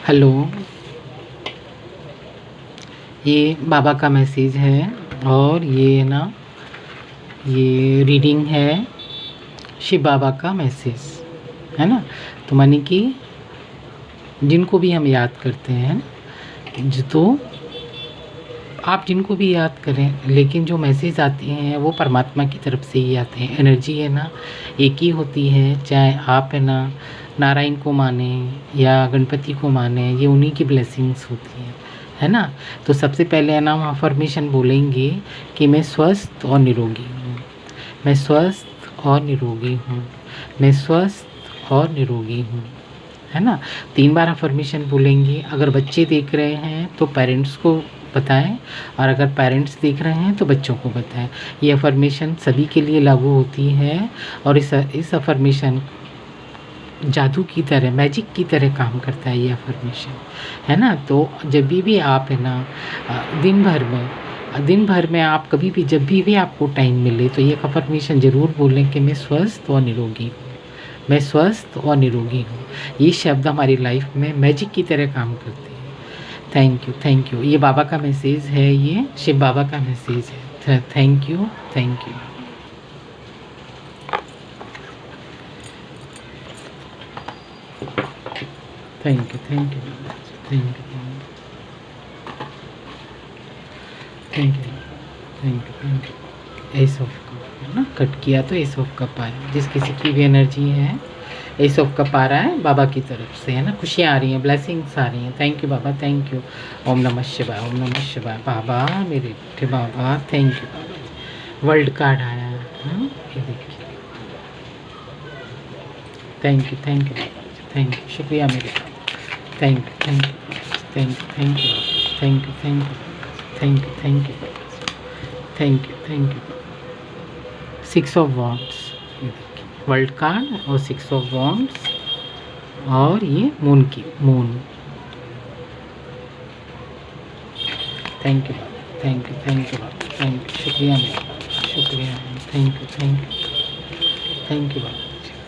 Hello, ये बाबा का message है और ये ना ये रीडिंग है शिव बाबा का मैसेज है ना। तो माने कि जिनको भी हम याद करते हैं तो आप जिनको भी याद करें, लेकिन जो मैसेज आते हैं वो परमात्मा की तरफ से ही आते हैं। एनर्जी है ना एक ही होती है, चाहे आप है ना नारायण को माने या गणपति को माने, ये उन्हीं की ब्लेसिंग्स होती है ना। तो सबसे पहले है ना हम अफर्मेशन बोलेंगे कि मैं स्वस्थ और निरोगी हूँ, मैं स्वस्थ और निरोगी हूँ, मैं स्वस्थ और निरोगी हूँ, है ना। 3 बार अफर्मेशन बोलेंगे। अगर बच्चे देख रहे हैं तो पेरेंट्स को बताएं, और अगर पेरेंट्स देख रहे हैं तो बच्चों को बताएं। ये अफर्मेशन सभी के लिए लागू होती है और इस अफर्मेशन जादू की तरह, मैजिक की तरह काम करता है ये अफर्मेशन, है ना। तो जब भी आप है ना दिन भर में आप कभी भी जब भी आपको टाइम मिले तो ये अफर्मेशन ज़रूर बोलें कि मैं स्वस्थ और निरोगी हूँ, मैं स्वस्थ और निरोगी हूँ। ये शब्द हमारी लाइफ में मैजिक की तरह काम करते हैं। Thank you. ये बाबा का मैसेज है, ये शिव बाबा का मैसेज है। Thank you. Thank you. Thank you. Thank you. Thank you. Thank you. Thank you. Thank you. S of cup है ना, कट किया तो एस ऑफ कप आया। जिस किसी की भी एनर्जी है एस ऑफ कप आ रहा है बाबा की तरफ से, है ना। खुशियाँ आ रही हैं, ब्लेसिंग्स आ रही हैं। Thank you Baba, thank you. ओम नमः शिवाय, ओम नमः शिवाय। बाबा मेरे बेटे बाबा, थैंक यू बाबा। वर्ल्ड कार्ड आया है, ये देखिए। Thank you Baba, thank you, शुक्रिया मेरे बाबा। Thank you. Thank you Baba, thank you. Thank you Baba, thank you. 6 of wands, ये देखिए वर्ल्ड कार्ड और 6 ऑफ वॉन्ड्स और ये moon. Thank you Baba, thank you Baba, thank you, शुक्रिया मेरा बाबा, शुक्रिया। Thank you Baba,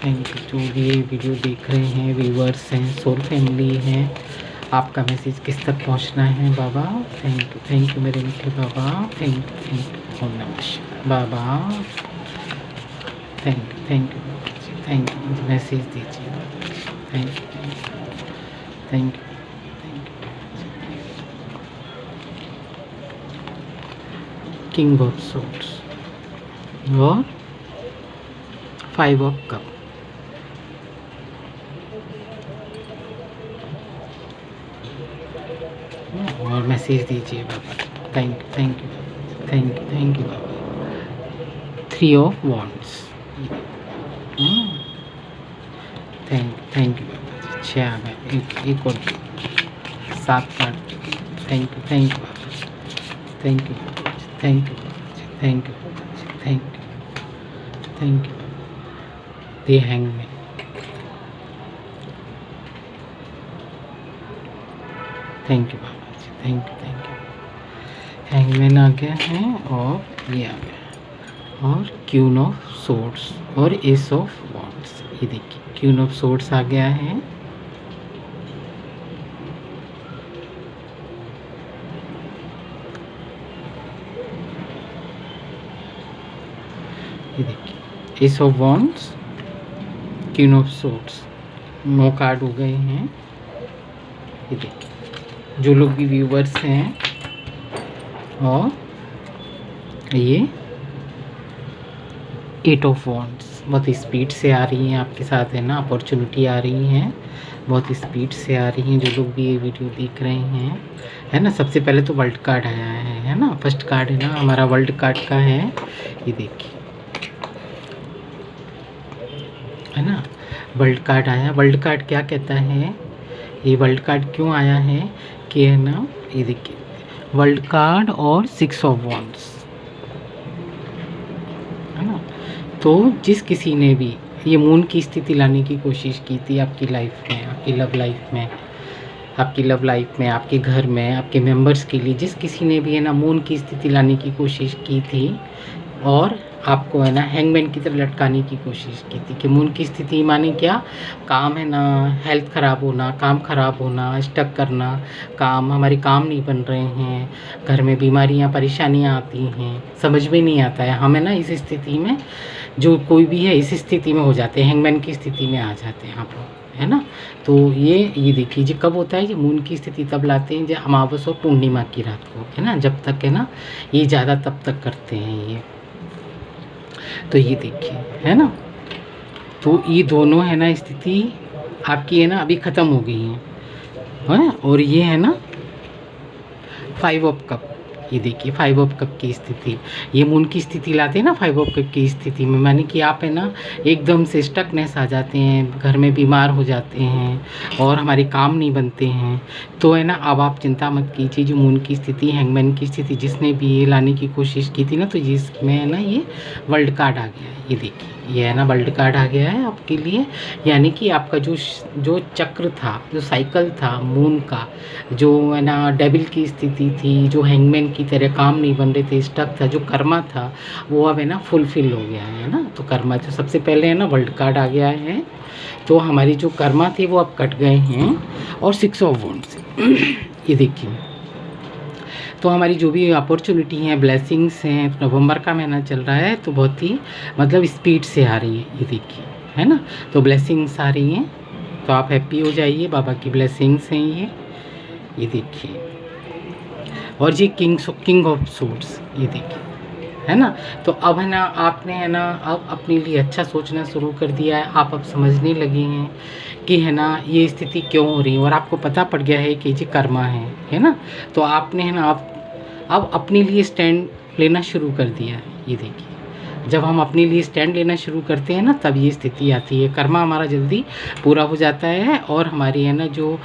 thank you. जो भी ये वीडियो देख रहे हैं, व्यूवर्स हैं, सोल फैमिली हैं, आपका मैसेज किस तक पहुंचना है बाबा। थैंक यू मेरे मीठे बाबा, थैंक यू। ओम नमः शिवाय बाबा, थैंक यू। मैसेज दीजिए बाबा, thank you. King of swords और 5 ऑफ कप। और मैसेज दीजिए बाबा, थैंक यू बाबा। 3 ऑफ वॉन्ड्स, थैंक यू बाबा। 6 आ गए, एक और 7 card. Thank you Baba, thank you. The hangman, thank you बाबा जी, थैंक यू। हैंगमैन आ गया है और ये आ गया, और क्वीन ऑफ सोर्ड्स और एस ऑफ वॉन्ड्स। ये देखिए क्वीन ऑफ सोर्ड्स आ गया है, ये देखिए S of wands, queen of swords. 9 card हो गए हैं। ये देखिए जो लोग भी व्यूवर्स हैं, और ये 8 ऑफ वॉन्ड्स बहुत स्पीड से आ रही हैं आपके साथ, है ना। अपॉर्चुनिटी आ रही हैं, बहुत स्पीड से आ रही हैं जो लोग भी ये वीडियो देख रहे हैं, है ना। सबसे पहले तो वर्ल्ड कार्ड आया है ना। फर्स्ट कार्ड है ना हमारा वर्ल्ड कार्ड का है, ये देखिए, है ना। वर्ल्ड कार्ड आया। वर्ल्ड कार्ड क्या कहता है, ये वर्ल्ड कार्ड क्यों आया है कि है ना, ये देखिए वर्ल्ड कार्ड और 6 ऑफ वॉन्ड्स, है ना। तो जिस किसी ने भी ये मून की स्थिति लाने की कोशिश की थी आपकी लाइफ में, आपकी लव लाइफ में, आपके घर में, आपके मेंबर्स के लिए, जिस किसी ने भी है ना मून की स्थिति लाने की कोशिश की थी और आपको है ना हैंगमैन की तरह लटकाने की कोशिश की थी कि मून की स्थिति माने क्या, काम है ना, हेल्थ ख़राब होना, काम ख़राब होना, स्टक करना, काम हमारे काम नहीं बन रहे हैं, घर में बीमारियां परेशानियां आती हैं, समझ में नहीं आता है। हम है ना इस स्थिति में, जो कोई भी है इस स्थिति में हो जाते हैं, हैंगमैन की स्थिति में आ जाते हैं आप लोग, है ना। तो ये देखिए जी कब होता है, ये मून की स्थिति तब लाते हैं जब अमावस और पूर्णिमा की रात को, है ना, जब तक है ना ये ज़्यादा तब तक करते हैं ये। तो ये देखिए, है ना, तो ये दोनों है ना स्थिति आपकी है ना अभी ख़त्म हो गई है। और ये है ना 5 ऑफ कप, ये देखिए 5 ऑफ कप की स्थिति, ये मून की स्थिति लाते हैं ना 5 ऑफ कप की स्थिति में, माने कि आप है ना एकदम से स्टकनेस आ जाते हैं, घर में बीमार हो जाते हैं और हमारे काम नहीं बनते हैं। तो है ना अब आप चिंता मत कीजिए, जो मून की स्थिति, हैंगमैन की स्थिति जिसने भी ये लाने की कोशिश की थी ना, तो जिसमें है ना ये वर्ल्ड कार्ड आ गया है। ये देखिए ये है ना वर्ल्ड कार्ड आ गया है आपके लिए, यानी कि आपका जो चक्र था, जो साइकिल था मून का, जो है ना डेविल की स्थिति थी, जो हैंगमैन की तरह काम नहीं बन रहे थे, स्टक था, जो कर्मा था वो अब है ना फुलफिल हो गया है ना। तो कर्मा तो सबसे पहले है ना वर्ल्ड कार्ड आ गया है, तो हमारी जो कर्मा थे वो अब कट गए हैं। और 6 ऑफ वॉन्ड्स ये देखिए, तो हमारी जो भी अपॉर्चुनिटी हैं, ब्लेसिंग्स हैं, नवंबर का महीना चल रहा है तो बहुत ही मतलब स्पीड से आ रही है, ये देखिए, है ना। तो ब्लेसिंग्स आ रही हैं, तो आप हैप्पी हो जाइए, बाबा की ब्लेसिंग्स हैं ये देखिए। और ये किंग ऑफ सूट्स, ये देखिए, है ना। तो अब है ना आपने है ना अब अपने लिए अच्छा सोचना शुरू कर दिया है, आप अब समझने लगे हैं कि है ना ये स्थिति क्यों हो रही है, और आपको पता पड़ गया है कि ये कर्मा है ना। तो आपने है ना अब अपने लिए स्टैंड लेना शुरू कर दिया है। ये देखिए, जब हम अपने लिए स्टैंड लेना शुरू करते हैं ना, तब ये स्थिति आती है, कर्मा हमारा जल्दी पूरा हो जाता है। और हमारी है ना जो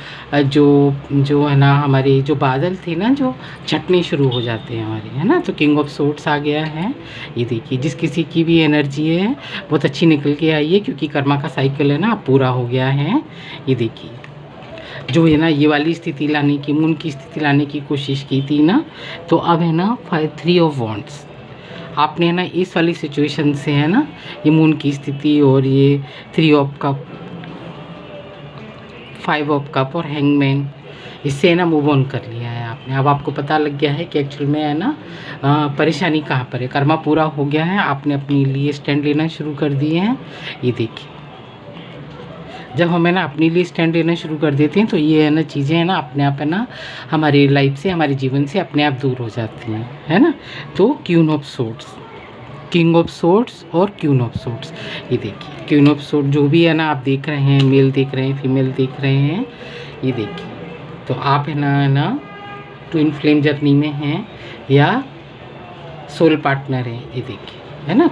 है ना हमारे जो बादल थे ना, जो छटने शुरू हो जाते हैं हमारे, है ना। तो किंग ऑफ सोर्ट्स आ गया है। ये देखिए, जिस किसी की भी एनर्जी है बहुत अच्छी निकल के आई है, क्योंकि कर्मा का साइकिल है ना पूरा हो गया है। ये देखिए, जो है ना ये वाली स्थिति लाने की, मून की स्थिति लाने की कोशिश की थी ना, तो अब है ना 3 ऑफ वॉन्ड्स आपने है ना इस वाली सिचुएशन से है ना, ये मून की स्थिति और ये 3 ऑफ कप, 5 ऑफ कप और हैंगमैन, इससे है ना मूव ऑन कर लिया है आपने। अब आपको पता लग गया है कि एक्चुअल में है ना परेशानी कहाँ पर है, कर्मा पूरा हो गया है, आपने अपने लिए स्टैंड लेना शुरू कर दिए हैं। ये देखिए, जब हम है ना अपने लिए स्टैंड लेना शुरू कर देते हैं तो ये है ना चीज़ें है ना अपने आप है ना हमारी लाइफ से, हमारे जीवन से अपने आप दूर हो जाती हैं, है ना। तो queen of sorts, king of sorts और क्वीन ऑफ सोर्ट्स, ये देखिए क्वीन ऑफ सोर्ट जो भी है ना आप देख रहे हैं, मेल देख रहे हैं, फीमेल देख रहे हैं, ये देखिए। तो आप है ना ट्विन फ्लेम जर्नी में हैं या सोल पार्टनर हैं, ये देखिए, है ना।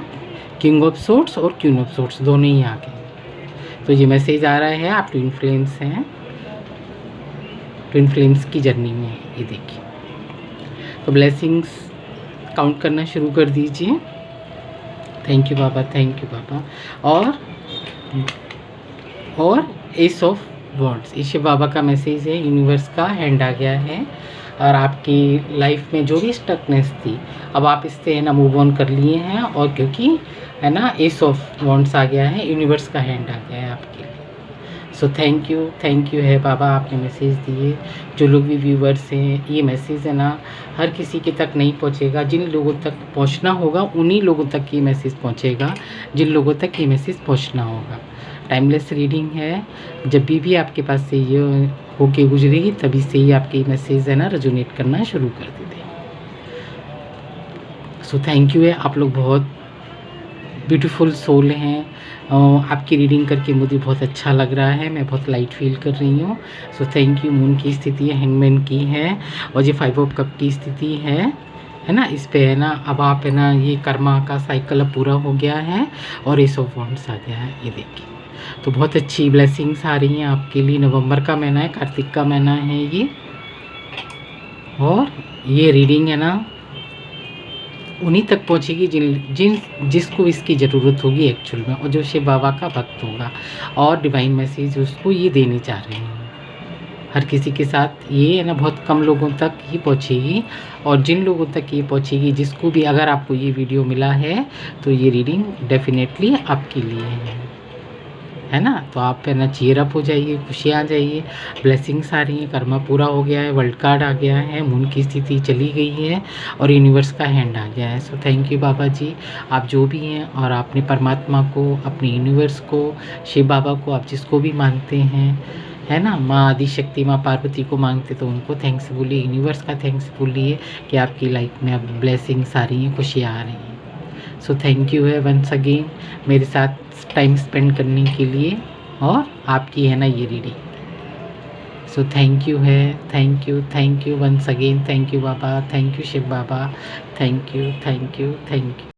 किंग ऑफ सोर्ट्स और क्वीन ऑफ सोर्ट्स दोनों ही आ गए। तो ये मैसेज आ रहा है आप ट्विन फ्लेम्स हैं, ट्विन फ्लेम्स की जर्नी में, ये देखिए। तो ब्लेसिंग्स काउंट करना शुरू कर दीजिए। Thank you Baba, thank you बाबा। और एस ऑफ वॉन्ड्स, ईश्वर बाबा का मैसेज है, यूनिवर्स का हैंड आ गया है, और आपकी लाइफ में जो भी स्टकनेस थी अब आप इससे है ना मूव ऑन कर लिए हैं। और क्योंकि है ना एस ऑफ वॉन्ड्स आ गया है, यूनिवर्स का हैंड आ गया है आपके लिए। सो थैंक यू है बाबा, आपने मैसेज दिए। जो लोग भी व्यूवर्स हैं, ये मैसेज है ना हर किसी के तक नहीं पहुंचेगा, जिन लोगों तक पहुंचना होगा उन्हीं लोगों तक ये मैसेज पहुंचेगा, जिन लोगों तक ये मैसेज पहुंचना होगा। टाइमलेस रीडिंग है, जब भी आपके पास से ये होके गुजरेगी तभी से ही आपके मैसेज है ना रेजोनेट करना शुरू कर देते हैं। सो थैंक यू है, आप लोग बहुत ब्यूटीफुल सोल हैं। आपकी रीडिंग करके मुझे बहुत अच्छा लग रहा है, मैं बहुत लाइट फील कर रही हूँ। सो थैंक यू। मून की स्थिति हैंगमैन की है, और ये 5 ऑफ कप की स्थिति है ना। इस पे है ना अब आप है ना ये कर्मा का साइकिल अब पूरा हो गया है और एस ऑफ वॉन्ड्स आ गया है, ये देखिए। तो बहुत अच्छी ब्लेसिंग्स आ रही हैं आपके लिए। नवंबर का महीना है, कार्तिक का महीना है ये, और ये रीडिंग है ना उन्हीं तक पहुंचेगी जिसको इसकी ज़रूरत होगी एक्चुअल में, और जो शिव बाबा का भक्त होगा और डिवाइन मैसेज उसको ये देने चाह रहे हैं। हर किसी के साथ ये है ना बहुत कम लोगों तक ही पहुँचेगी, और जिन लोगों तक ये पहुँचेगी, जिसको भी अगर आपको ये वीडियो मिला है तो ये रीडिंग डेफिनेटली आपके लिए है ना। तो आप है ना चीयर अप हो जाइए, खुशी आ जाइए, ब्लेसिंग्स आ रही हैं, कर्मा पूरा हो गया है, वर्ल्ड कार्ड आ गया है, मून की स्थिति चली गई है और यूनिवर्स का हैंड आ गया है। सो थैंक यू बाबा जी, आप जो भी हैं, और अपने परमात्मा को, अपने यूनिवर्स को, शिव बाबा को, आप जिसको भी मानते हैं, है ना, माँ आदिशक्ति, माँ पार्वती को मांगते तो उनको थैंक्स बोलिए, यूनिवर्स का थैंक्स बोलिए कि आपकी लाइफ में अब ब्लेसिंग्स आ रही हैं, खुशियाँ आ रही हैं। सो थैंक यू है वंस अगेन मेरे साथ टाइम स्पेंड करने के लिए, और आपकी है ना ये रीडिंग। सो थैंक यू है, thank you once again, thank you Baba, thank you Shiv Baba, thank you, thank you, thank you.